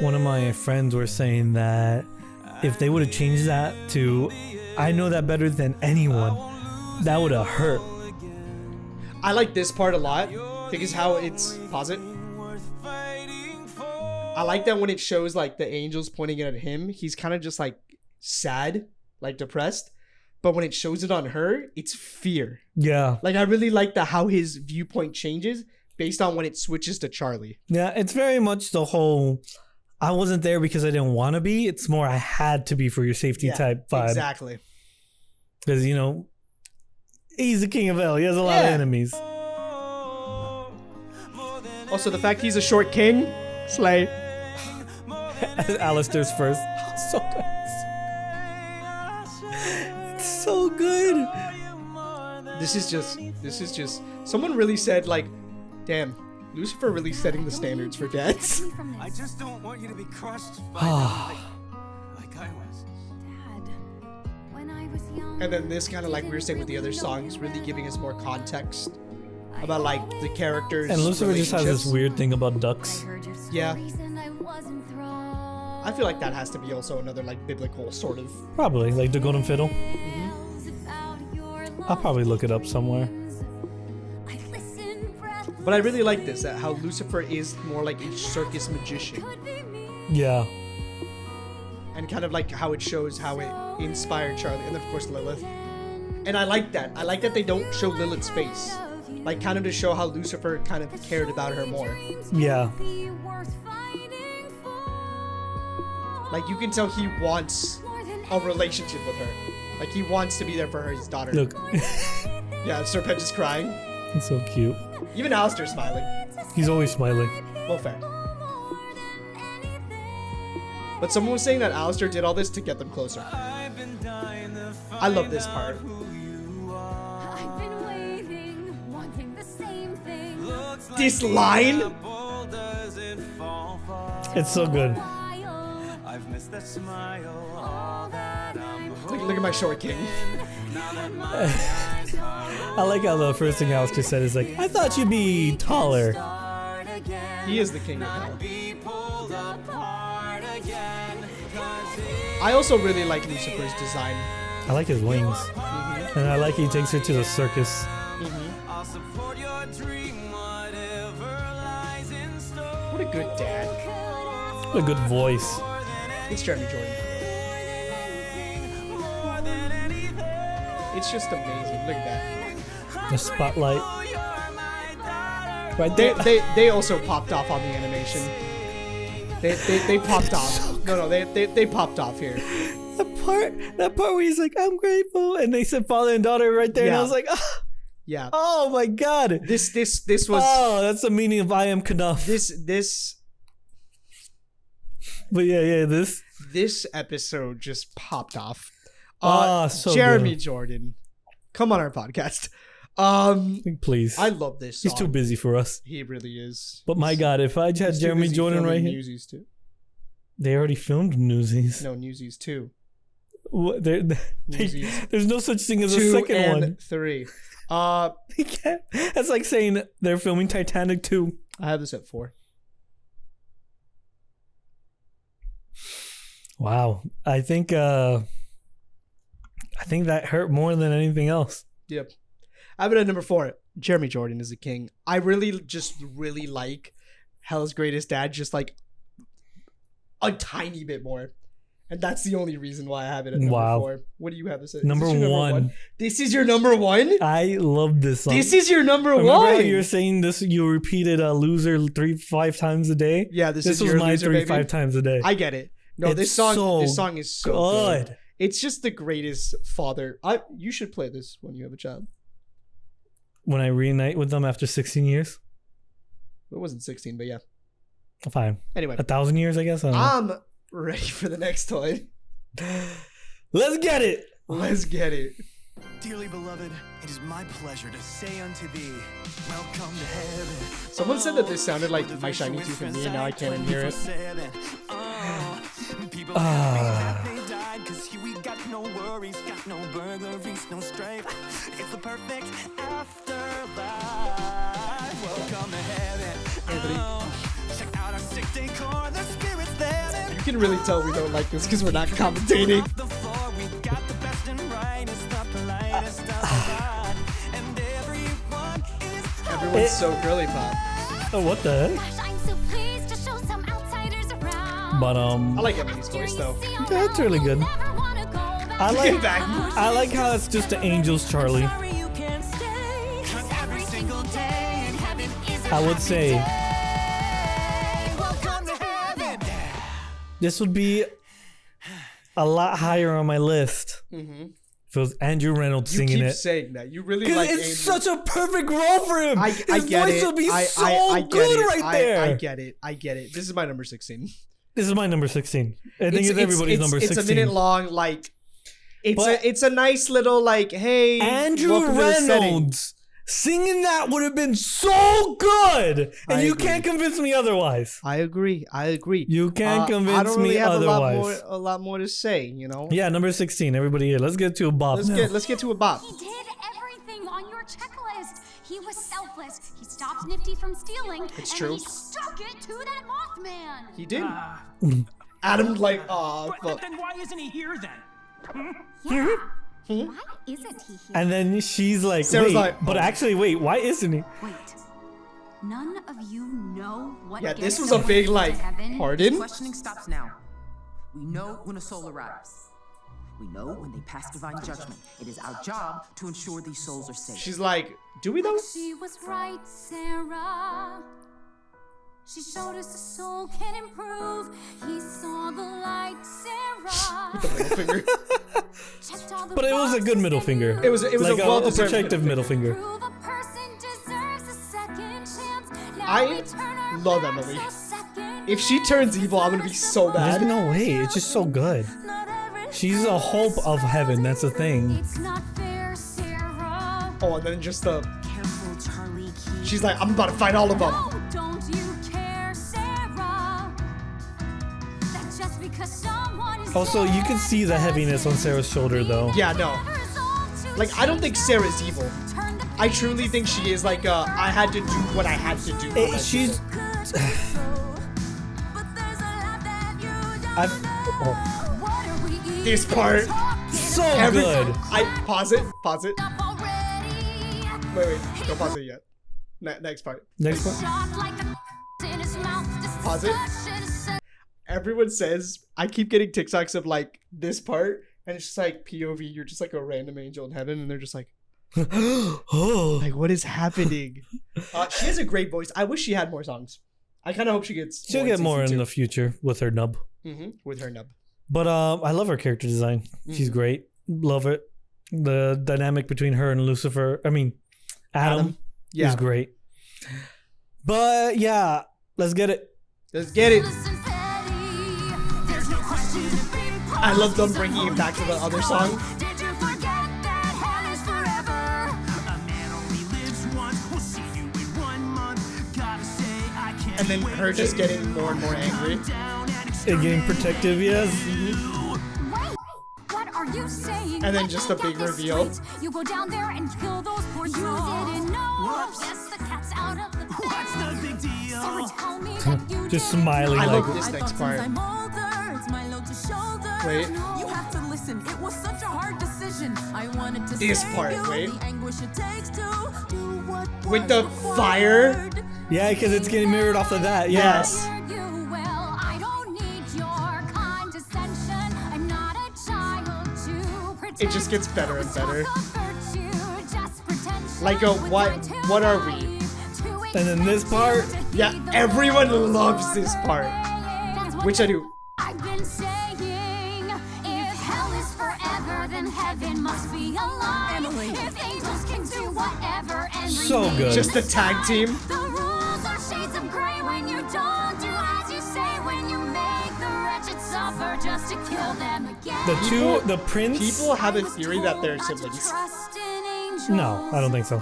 one of my friends were saying that if they would have changed that to "I know that better than anyone," that would have hurt. I like this part a lot because how it's posit. I like that when it shows like the angels pointing it at him, he's kind of just like sad, like depressed. But when it shows it on her, it's fear. Yeah. Like I really like how his viewpoint changes based on when it switches to Charlie. Yeah, it's very much the whole I wasn't there because I didn't want to be. It's more I had to be for your safety type vibe. Exactly. Because, you know, he's the king of hell. He has a lot of enemies. Also, the fact he's a short king, slay. Alistair's first. So good. It's so good. This is just someone really said like, damn, Lucifer really setting the standards for dads. I just don't want you to be crushed by like I was. When I was young, And then this kind of like we were saying with the other songs, really giving us more context about like the characters. And Lucifer just has this weird thing about ducks. Yeah. reason I wasn't thrown. I feel like that has to be also another like biblical sort of. Probably, like the golden fiddle. I'll probably look it up somewhere. But I really like this, that how Lucifer is more like a circus magician. Yeah. And kind of like how it shows how it inspired Charlie, and then of course Lilith. And I like that. I like that they don't show Lilith's face. Like kind of to show how Lucifer kind of cared about her more. Yeah. Like you can tell he wants a relationship with her. Like he wants to be there for her, his daughter. Look. Yeah, Serpent is crying. It's so cute. Even Alistair's smiling. He's always smiling. Well, fair. But someone was saying that Alistair did all this to get them closer. I love this part. I've been waiting, wanting the same thing. This line? It's so good. I've missed that smile, all that I'm Look at my short king. I like how the first thing Alistair said is like, I thought you'd be taller. He is the king of hell. I also really like Lucifer's design. I like his wings. And I like he takes her to the circus. What a good dad. What a good voice. It's Jeremy Jordan. It's just amazing. Look at that. The spotlight. Right They there. they also popped off on the animation. They popped off. No, they popped off here. That part where he's like, I'm grateful, and they said father and daughter right there, and I Yeah. was like, Yeah. oh my god. This was Oh, that's the meaning of I am Knuff. this But yeah, this. this episode just popped off. So Jeremy good. Jordan, come on our podcast. Please. I love this song. He's too busy for us. He really is. But my god, if I had He's too Jeremy busy Jordan right filming here. Newsies too. They already filmed Newsies. No, Newsies 2. What, Newsies. there's no such thing as a 2 second and one. 3. They can't. That's like saying they're filming Titanic 2. I have this at 4. Wow. I think that hurt more than anything else. Yep. I have it at number 4. Jeremy Jordan is the king. I really like Hell's Greatest Dad, just like a tiny bit more. And that's the only reason why I have it at number 4. What do you have to say? Number one. This is your number 1? I love this song. This is your number Remember 1. how you're saying this, you repeated "Loser" 3-5 times a day? Yeah, this is was your my loser, 3-5 times a day. I get it. No, It's this song is so good. It's just the greatest father. You should play this when you have a child. When I reunite with them after 16 years? It wasn't 16, but yeah. Fine. Anyway. 1,000 years, I guess? I don't know. I'm ready for the next toy. Let's get it! Let's get it. Dearly beloved, it is my pleasure to say unto thee, welcome to heaven. Someone said that this sounded like My Shiny Tooth for me, and now I can't hear it. People that they died, cause here we got no worries, got no burglaries, no strife. It's the perfect afterlife. Welcome to heaven. Check out our sick decor, the spirit's there. You can really tell we don't like this because we're not commentating. Everyone's so girly pop. Oh, what the heck? But I like Emily's voice though. Yeah, it's really good. I like how it's just the Angels, Charlie. I would say this would be a lot higher on my list if it was Andrew Reynolds singing it. You keep saying that. You really like it's Andrew. such a perfect role for him. His get voice it. would be so good right there. I get it. This is my number 16. This is my number 16. I think it's everybody's number 16. It's a minute long, like it's a nice little like, hey, Andrew Reynolds singing that would have been so good, and you can't convince me otherwise. I agree. You can't convince I don't really me have otherwise. a lot more to say, you know. Yeah, number 16. Everybody here, let's get to a bop. Let's get to a bop. He did everything on your checklist. He was selfless. He stopped Nifty from stealing. It's and true. He stuck it to that Mothman. He did. Adam like, But then why isn't he here then? Yeah. Why isn't he here? And then she's like, Sarah's wait, like, but actually, wait, why isn't he? Wait. None of you know what Yeah, gets this was a them big to like, heaven? pardon? Questioning stops now. We know when a soul arrives. We know when they pass divine judgment. It is our job to ensure these souls are safe. She's like, do we though? She was right, Sarah. She showed us the soul can improve. He saw the light, Sarah. The middle finger. But it was a good middle finger. It was like a well-deserved protective middle finger. Prove a person deserves a second chance. Now I we turn our love backs Emily. a second If she turns evil, I'm gonna be so There's bad. no way. It's just so good. She's a hope of heaven. That's the thing. It's not fair, Sarah. Oh, and then just the. Careful, Charlie Key. She's like, I'm about to fight all of them. Oh, don't you care, Sarah? That just because someone is Also, you can see the heaviness on Sarah's shoulder, though. Yeah, no. Like, I don't think Sarah's evil. I truly think she is like, I had to do what I had to do. She's. This part. So good. I pause it. Wait, don't pause it yet. Next part. Next one. Pause it. Everyone says, I keep getting TikToks of like this part, and it's just like POV, you're just like a random angel in heaven, and they're just like, like, what is happening? She has a great voice. I wish she had more songs. I kind of hope she gets. She'll get more in the future with her nub. With her nub. But I love her character design. She's great. Love it. The dynamic between her and Lucifer. I mean, Adam. Yeah. Is great. But yeah, let's get it. Let's get it. I love them bringing it back to the other song. And then her just getting more and more angry. And getting protective, yes. What are you saying? And then just a big reveal. You go down there and kill those poor souls. You didn't know. Yes, the cat's out of the bag. What's the big deal? Sarah, tell me that you Just did. smiling I like. love this next part. Wait. You have to listen. It was such a hard decision. I wanted to This save part, you. wait. The anguish it takes to do what With the fire. Yeah, because it's getting mirrored off of that. Yes. You well, I don't need your It just gets better and better. Like what are we? And then this part, yeah, everyone loves this part, which I do. I've been saying, if hell is forever, then heaven must be a lie. Emily. If angels can do whatever and So good. Just the tag team. the rules are shades of gray when you don't do as you say, when you make the wretched suffer just to kill them again. the prince. People have a theory that they're siblings. No, I don't think so.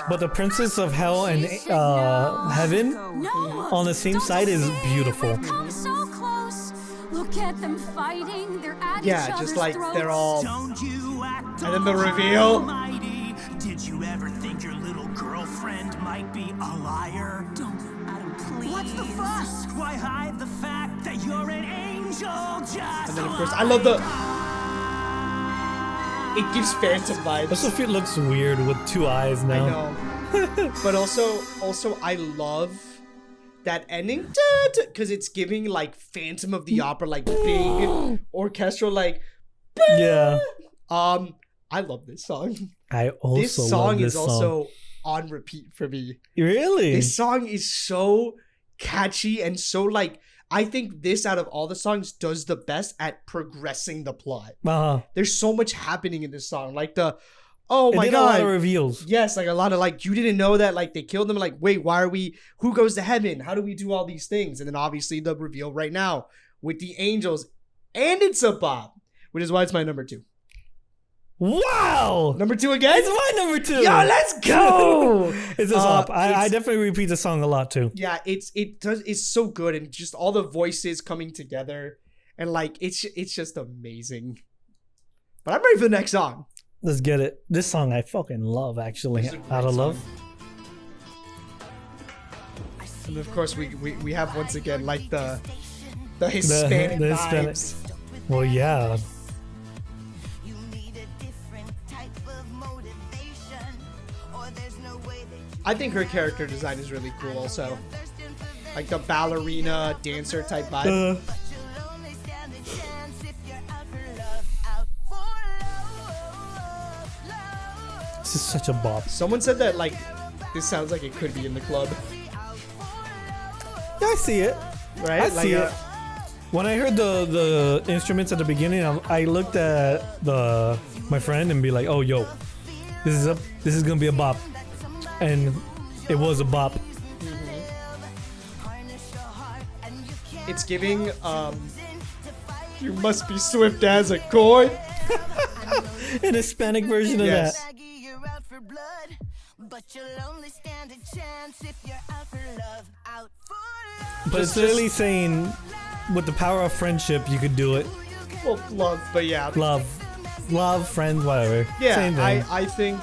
But the princess of hell and heaven on the same side is beautiful. Come so close. Look at them fighting. They're at Yeah, each just other's like throats. they're all. Don't you act And then the reveal. almighty. Did you ever think your little girlfriend might be a liar? Don't, Adam, please. What's the fuss? Why hide the fact that you're an angel? Just And then of course I love the. It gives Phantom vibes. Also, if it looks weird with two eyes now. I know. But also I love that ending because it's giving like Phantom of the Opera, like big orchestral, like. Yeah. I love this song. I also This love song this is also on repeat for me. Really? This song is so catchy and so like. I think this out of all the songs does the best at progressing the plot. There's so much happening in this song, like the. Oh my god! A lot of reveals. Yes, like a lot of like you didn't know that like they killed them. Like wait, why are we? Who goes to heaven? How do we do all these things? And then obviously the reveal right now with the angels, and it's a bop, which is why it's my number 2. Wow! Number 2 again? It's my number 2. Yo, let's go! It's a bop. I definitely repeat the song a lot too. Yeah, it's so good and just all the voices coming together and like it's just amazing. But I'm ready for the next song. Let's get it. This song I fucking love, actually. Out of love. And of course, we have once again like the Hispanic the vibes. Well, yeah. I think her character design is really cool. Also, like the ballerina dancer type vibe. This is such a bop. Someone said that like this sounds like it could be in the club. Yeah, I see it. Right? I see it. When I heard the instruments at the beginning, I looked at my friend and be like, "Oh, yo, this is gonna be a bop," and it was a bop. It's giving you must be swift as a cord. An Hispanic version of that. But it's literally saying, with the power of friendship, you could do it. Well, love, but yeah. Love, friends, whatever. Yeah, same thing.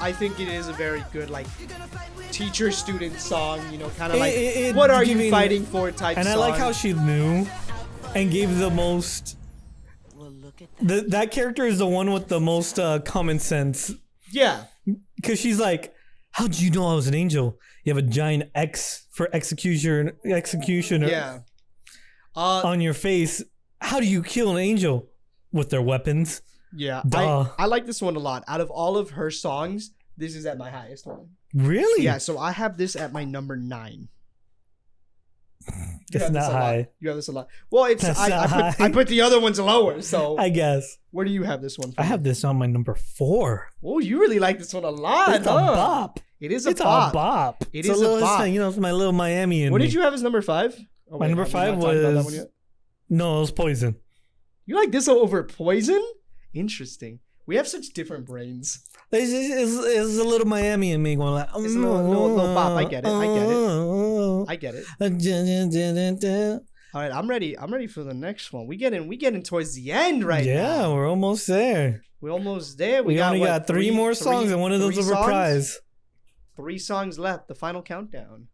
I think it is a very good like teacher-student song. You know, kind of like it what are you fighting for type. And song. I like how she knew and gave the most. That character is the one with the most common sense. Yeah. Because she's like, how'd you know I was an angel? You have a giant X for executioner Yeah. On your face. How do you kill an angel? With their weapons. Yeah. Duh. I like this one a lot. Out of all of her songs, this is at my highest one. Really? Yeah, so I have this at my number 9. It's not high. You have this a lot. Well, it's I put the other ones lower, so I guess. Where do you have this one from? I have this on my number 4. Oh, you really like this one a lot. It's a bop. It is a it's bop. a bop. It's a a bop. You know, it's my little Miami in What me. did you have as number 5? Oh, my number 5 was no, it was Poison. You like this over Poison? Interesting. We have such different brains. It's a little Miami in me going like, it's a little bop. I get it. I get it. All right, I'm ready. I'm ready for the next one. We getting towards the end right now. Yeah, we're almost there. We're almost there. We only got 3 more songs, and one of those is a reprise. 3 songs left. The final countdown.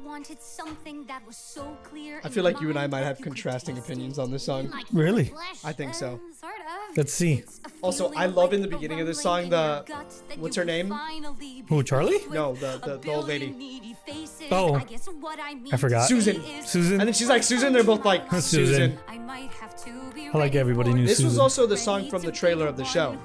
Wanted something that was so clear. I feel like you and I might have contrasting opinions on this song. Really? I think so. Sort of. Let's see. Also, I love in the beginning of this song the what's her name? Who, Charlie? No, the old lady. Oh, I forgot. Susan. Susan. And then she's like Susan. They're both like Susan. I like everybody knew This Susan. was also the song from the trailer of the show.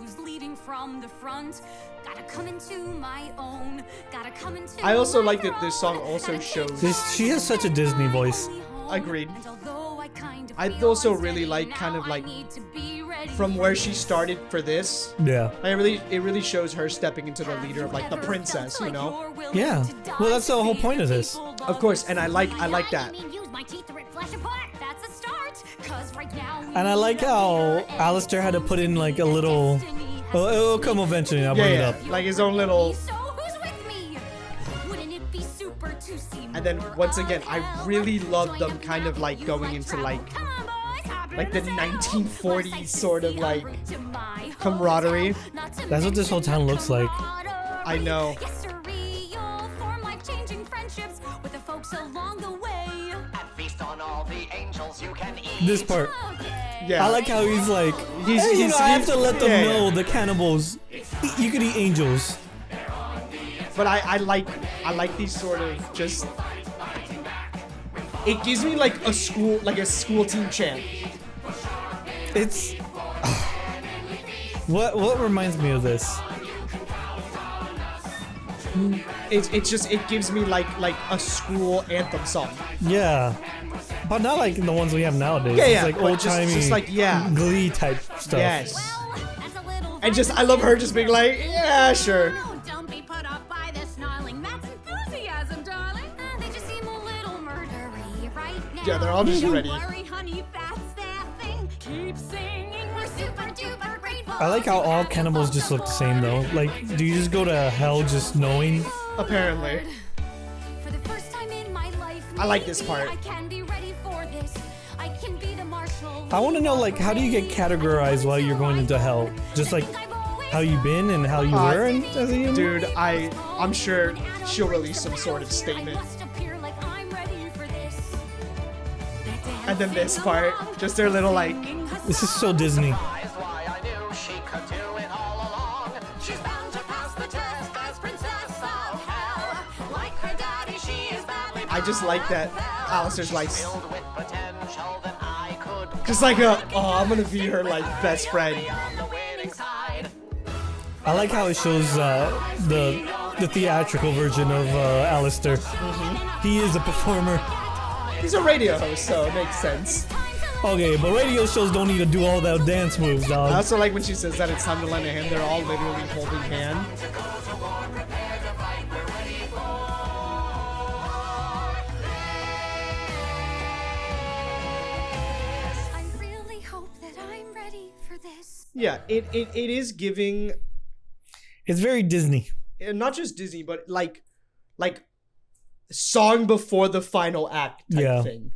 I also like that this song also shows. She has such a Disney voice. Agreed. I also really like kind of like from where she started for this. Yeah. It really shows her stepping into the leader of like the princess, you know? Yeah. Well, that's the whole point of this. Of course, and I like that. And I like how Alistair had to put in like a little. Oh, it'll come eventually. I'll bring it up. Like his own little. And then once again, I really love them kind of like going into like the 1940s sort of like camaraderie. That's what this whole town looks like. I know. This part. Yeah. I like how he's like, hey, I have to let them know the cannibals. You could eat angels. But I like these sort of just. It gives me like a school team chant. It's what reminds me of this. It gives me like a school anthem song. Yeah, but not like the ones we have nowadays. Yeah, it's like old just timey, like Glee type stuff. Yes. And just I love her just being like, yeah, sure. Yeah, they're all just ready. I like how all cannibals just look the same though. Like, do you just go to hell just knowing? Apparently. I like this part. I want to know, like, how do you get categorized while you're going into hell? Just like how you been and how you were as a human? Dude, I'm sure she'll release some sort of statement. And then this part, just their little like. This is so Disney. I just like that Alistair's like. Just like I'm gonna be her like best friend. I like how it shows the theatrical version of Alistair. Mm-hmm. He is a performer. He's a radio host, so it makes sense. Okay, but radio shows don't need to do all that dance moves, dog. I also like when she says that it's time to lend a hand. They're all literally holding hand. I really hope that I'm ready for this. Yeah, it is giving. It's very Disney. Not just Disney, but like song before the final act type thing.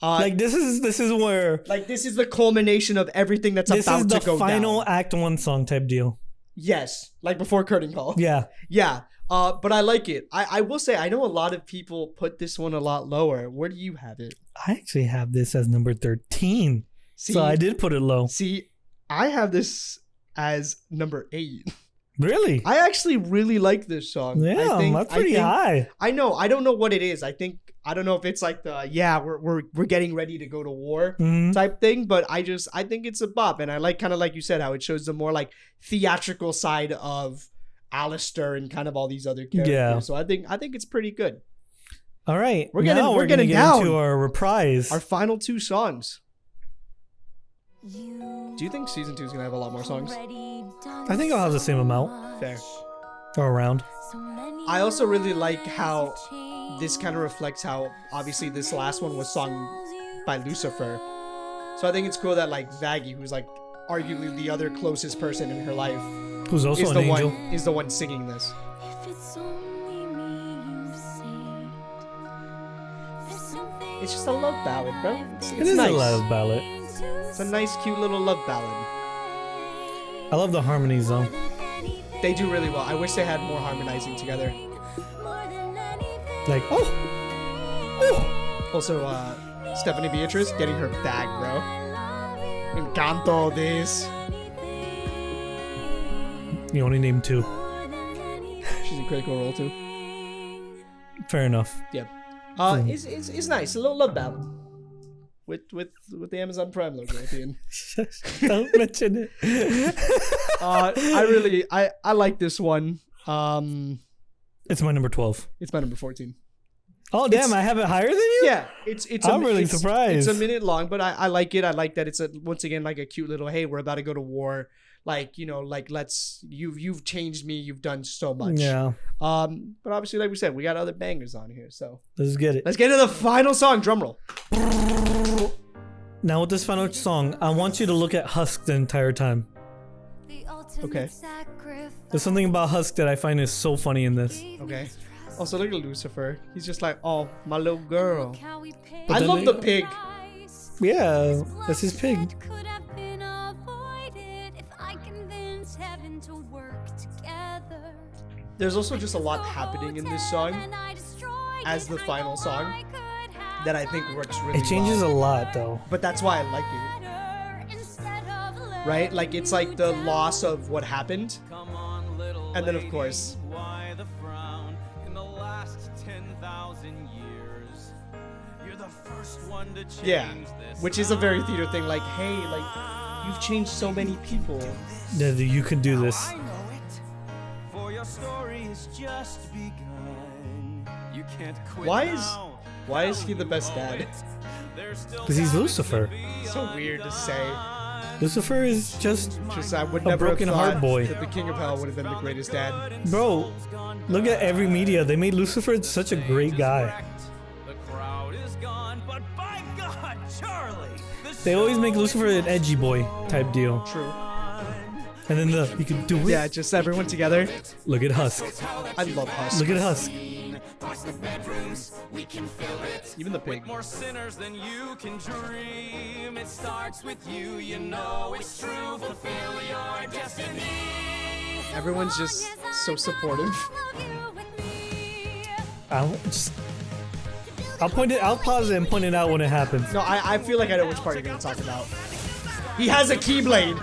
Like this is where like this is the culmination of everything that's about to go down. This is the final act one song type deal. Yes, like before curtain call. Yeah. Yeah. But I like it. I will say I know a lot of people put this one a lot lower. Where do you have it? I actually have this as number 13. See, so I did put it low. See, I have this as number 8. Really? I actually really like this song. Yeah, that's pretty high. I know. I don't know what it is. I don't know if it's like the we're getting ready to go to war type thing, but I think it's a bop, and I like kind of like you said how it shows the more like theatrical side of Alistair and kind of all these other characters. Yeah. So I think it's pretty good. All right, we're getting get down into our reprise. Our final 2 songs. Do you think season 2 is gonna have a lot more songs? I think I'll have the same amount. Fair. Or around. I also really like how this kind of reflects how obviously this last one was sung by Lucifer. So I think it's cool that like Vaggie, who's like arguably the other closest person in her life, who's also an angel, is the one singing this. It's just a love ballad, bro. It's nice. A love ballad. It's a nice, cute little love ballad. I love the harmonies though. They do really well. I wish they had more harmonizing together. Like, Also, Stephanie Beatrice getting her bag, bro. Encanto this. You only named 2. She's in Critical Role too. Fair enough. Yep. It's nice. A little love ballad with the Amazon Prime logo at the end. Don't mention it. I like this one. It's my number 12. It's my number 14. Oh damn! I have it higher than you. Yeah, I'm really surprised. It's a minute long, but I like it. I like that it's once again like a cute little. Hey, we're about to go to war. Like you've changed me. You've done so much. Yeah. But obviously, like we said, we got other bangers on here. So let's get it. Let's get to the final song. Drum roll. Now with this final song, I want you to look at Husk the entire time. Okay. There's something about Husk that I find is so funny in this. Okay. Also, look at Lucifer. He's just like, oh, my little girl. But I love the pig. Yeah, that's his pig. There's also just a lot happening in this song as the final song that I think works really well. It changes a lot though. But that's why I like it. Right? Like it's like the loss of what happened. And then of course yeah, which is a very theater thing. Like, hey, like you've changed so many people. Yeah, you can do this. Why is he the best dad? Because he's Lucifer. So weird to say. Lucifer is just I would a never broken have heart thought boy. that the King of Hell would have been the greatest dad. Bro, look at every media. They made Lucifer such a great guy. They always make Lucifer an edgy boy type deal. True. And then he can do it. Yeah, just everyone together. Look at Husk. I love Husk. Look at Husk. Even the pig. More sinners than you can dream. It starts with you, you know it's true. Fulfill your destiny. Everyone's just so supportive. I'll pause it and point it out when it happens. No, I feel like I know which part you're gonna talk about. He has a keyblade.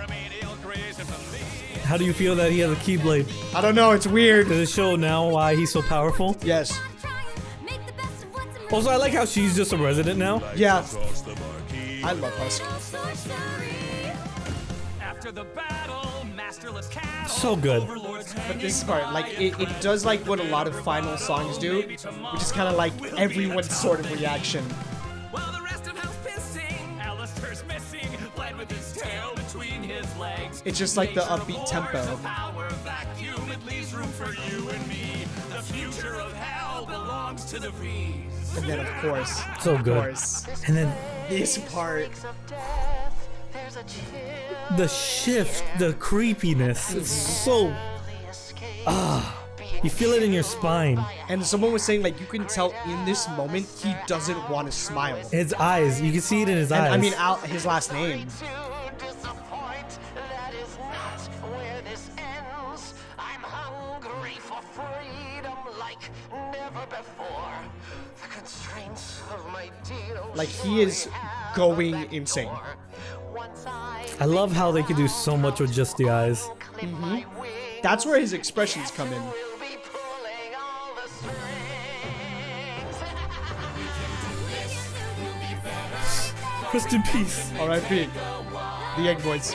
How do you feel that he has a keyblade? I don't know, it's weird. Does it show now why he's so powerful? Yes. Also, I like how she's just a resident now. Yeah. I love Husk. After the battle, masterless cattle. So good. But this part, like, it does like what a lot of final songs do, which is kind of like everyone's sort of reaction. While the rest of house pissing, Alistair's missing, bled with his tail between his legs. It's just like the upbeat tempo. Power vacuum, it leaves room for you and me. The future of hell belongs to the V's. And then of course, so good. Of course. And then this part. The shift, the creepiness. It's so you feel it in your spine. And someone was saying like you can tell in this moment he doesn't want to smile. His eyes, you can see it in his eyes. I mean, his last name. Like he is going insane. I love how they could do so much with just the eyes. Mm-hmm. That's where his expressions come in. Rest in peace. R.I.P. The Egg Boys.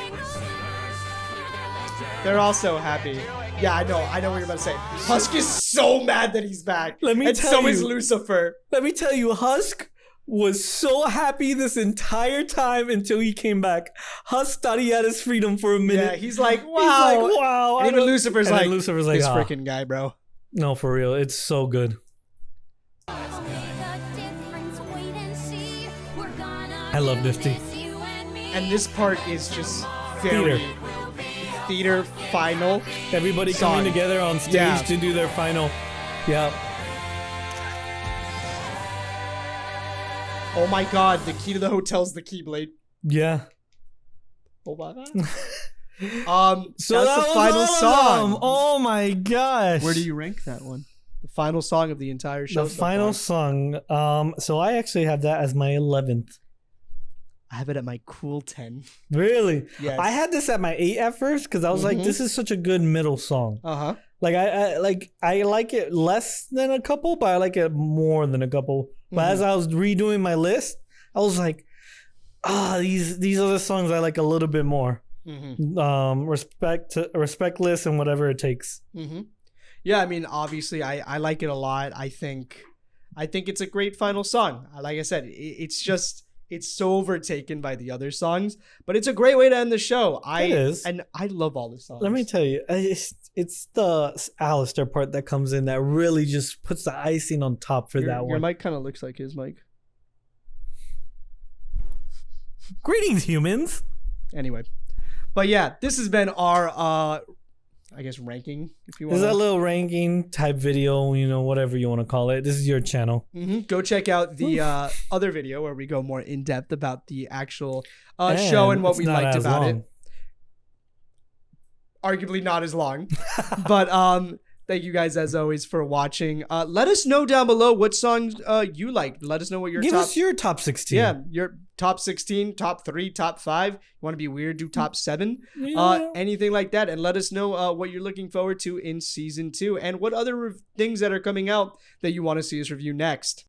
They're all so happy. Yeah, I know what you're about to say. Husk is so mad that he's back. Let me and tell so you. is Lucifer. Let me tell you, Husk was so happy this entire time until he came back. Husk thought he had his freedom for a minute. Yeah, he's like, wow. He's like, wow. And even Lucifer's like, this freaking guy, bro. No, for real. It's so good. I love Nifty. And this part is just very theater final. Everybody song. coming together on stage to do their final. Yeah. Oh my god, the key to the hotel's the Keyblade. Yeah. Oh my god. So that's the final song. Oh my gosh. Where do you rank that one? The final song of the entire show. The final song. So I actually have that as my 11th. I have it at my cool 10. Really? Yes. I had this at my 8 at first because I was like, this is such a good middle song. Uh-huh. Like I like it less than a couple, but I like it more than a couple. But as I was redoing my list, I was like, these other songs I like a little bit more. Respectless and whatever it takes. Yeah, I mean, obviously, I like it a lot. I think it's a great final song. Like I said, it's so overtaken by the other songs, but it's a great way to end the show. It is, and I love all the songs. Let me tell you, it's the Alistair part that comes in that really just puts the icing on top for that one. Your mic kind of looks like his mic. Greetings, humans. Anyway, but yeah, this has been our I guess ranking, if you want. This is a little ranking type video, whatever you want to call it. This is your channel. Go check out the other video where we go more in depth about the actual show and what we liked about it. Arguably not as long, but thank you guys as always for watching. Let us know down below what songs you liked. Let us know what Give us your top 16. Yeah, your top 16, top 3, top 5. You want to be weird, do top 7. Anything like that. And let us know what you're looking forward to in season 2 and what other things that are coming out that you want to see us review next.